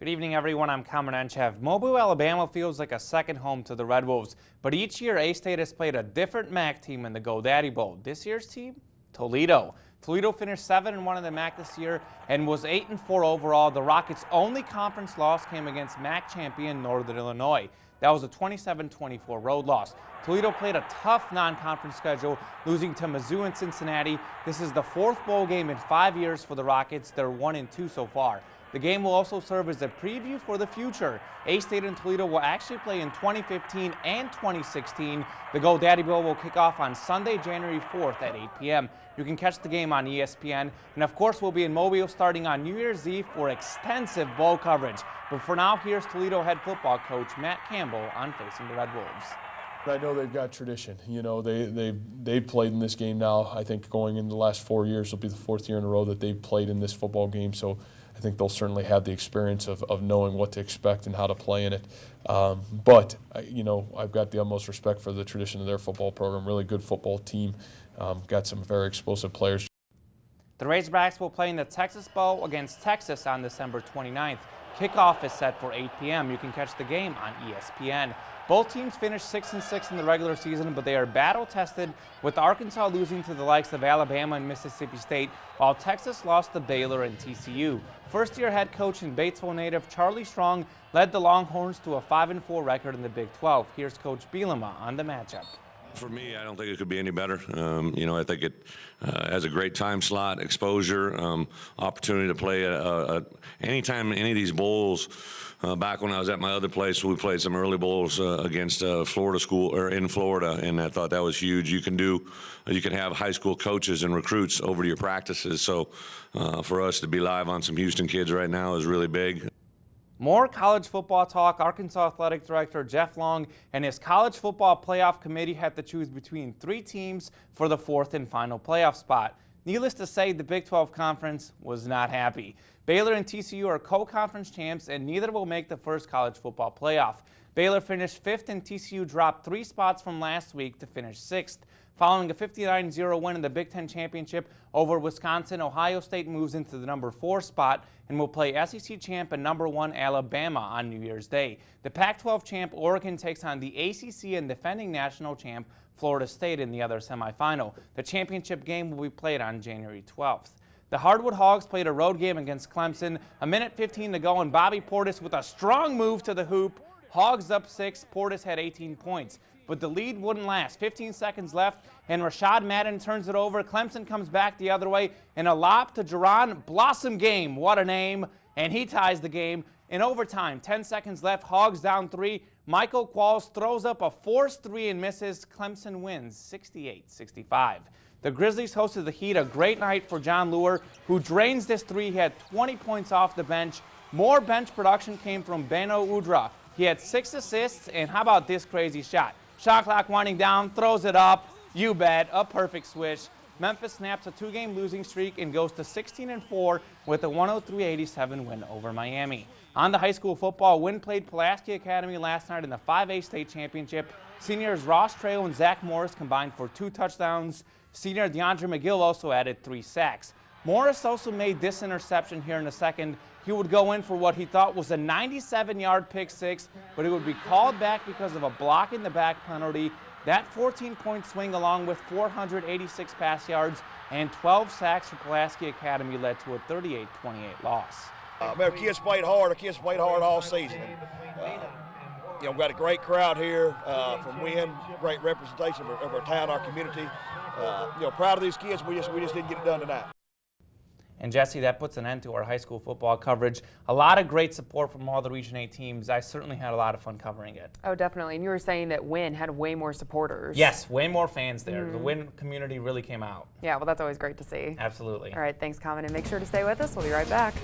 Good evening, everyone. I'm Cameron Enchev. Mobile, Alabama feels like a second home to the Red Wolves, but each year A-State has played a different MAC team in the GoDaddy Bowl. This year's team? Toledo. Toledo finished 7-1 in the MAC this year and was 8-4 overall. The Rockets' only conference loss came against MAC champion Northern Illinois. That was a 27-24 road loss. Toledo played a tough non-conference schedule, losing to Mizzou and Cincinnati. This is the fourth bowl game in 5 years for the Rockets. They're 1-2 so far. The game will also serve as a preview for the future. A-State and Toledo will actually play in 2015 and 2016. The GoDaddy Bowl will kick off on Sunday, January 4th at 8 p.m. You can catch the game on ESPN. And of course, we'll be in Mobile starting on New Year's Eve for extensive bowl coverage. But for now, here's Toledo head football coach Matt Campbell on Facing the Red Wolves. I know they've got tradition. You know, they've played in this game now. I think going into the last 4 years will be the fourth year in a row that they've played in this football game. So I think they'll certainly have the experience of knowing what to expect and how to play in it. But you know, I've got the utmost respect for the tradition of their football program. Really good football team. Got some very explosive players. The Razorbacks will play in the Texas Bowl against Texas on December 29th. Kickoff is set for 8 p.m. You can catch the game on ESPN. Both teams finished 6-6 in the regular season, but they are battle-tested, with Arkansas losing to the likes of Alabama and Mississippi State, while Texas lost to Baylor and TCU. First-year head coach and Batesville native Charlie Strong led the Longhorns to a 5-4 record in the Big 12. Here's Coach Bielema on the matchup. For me, I don't think it could be any better. You know, I think it has a great time slot, exposure, opportunity to play anytime any of these bowls. Back when I was at my other place, we played some early bowls against Florida school or in Florida, and I thought that was huge. You can have high school coaches and recruits over to your practices. So for us to be live on some Houston kids right now is really big. More college football talk. Arkansas Athletic Director Jeff Long and his college football playoff committee had to choose between 3 teams for the 4th and final playoff spot. Needless to say, the Big 12 Conference was not happy. Baylor and TCU are co-conference champs, and neither will make the first college football playoff. Baylor finished 5th, and TCU dropped 3 spots from last week to finish 6th. Following a 59-0 win in the Big Ten Championship over Wisconsin, Ohio State moves into the number 4 spot and will play SEC champ and number 1 Alabama on New Year's Day. The Pac-12 champ Oregon takes on the ACC and defending national champ Florida State in the other semifinal. The championship game will be played on January 12th. The Hardwood Hogs played a road game against Clemson. A minute 15 to go, and Bobby Portis with a strong move to the hoop. Hogs up 6. Portis had 18 points. But the lead wouldn't last. 15 seconds left, and Rashad Madden turns it over. Clemson comes back the other way, and a lob to Jerron Blossom Game. What a name. And he ties the game. In overtime, 10 seconds left, Hogs down 3. Michael Qualls throws up a forced 3 and misses. Clemson wins 68-65. The Grizzlies hosted the Heat. A great night for John Lure, who drains this 3. He had 20 points off the bench. More bench production came from Beno Udrih. He had 6 assists, and how about this crazy shot? Shot clock winding down, throws it up. You bet, a perfect switch. Memphis snaps a 2-game losing streak and goes to 16-4 with a 103-87 win over Miami. On the high school football, Wynn played Pulaski Academy last night in the 5A state championship. Seniors Ross Trail and Zach Morris combined for 2 touchdowns. Senior DeAndre McGill also added 3 sacks. Morris also made this interception here in the second. He would go in for what he thought was a 97-yard pick 6, but it would be called back because of a block in the back penalty. That 14-point swing, along with 486 pass yards and 12 sacks for Pulaski Academy, led to a 38-28 loss. Our kids played hard. Our kids played hard all season. You know, we've got a great crowd here from Wynn, great representation of our town, our community. You know, proud of these kids. We just didn't get it done tonight. And Jesse, that puts an end to our high school football coverage. A lot of great support from all the Region 8 teams. I certainly had a lot of fun covering it. Oh, definitely. And you were saying that Wynn had way more supporters. Yes, way more fans there. The Wynn community really came out. Yeah, well, that's always great to see. Absolutely. All right, thanks, Common, and make sure to stay with us. We'll be right back.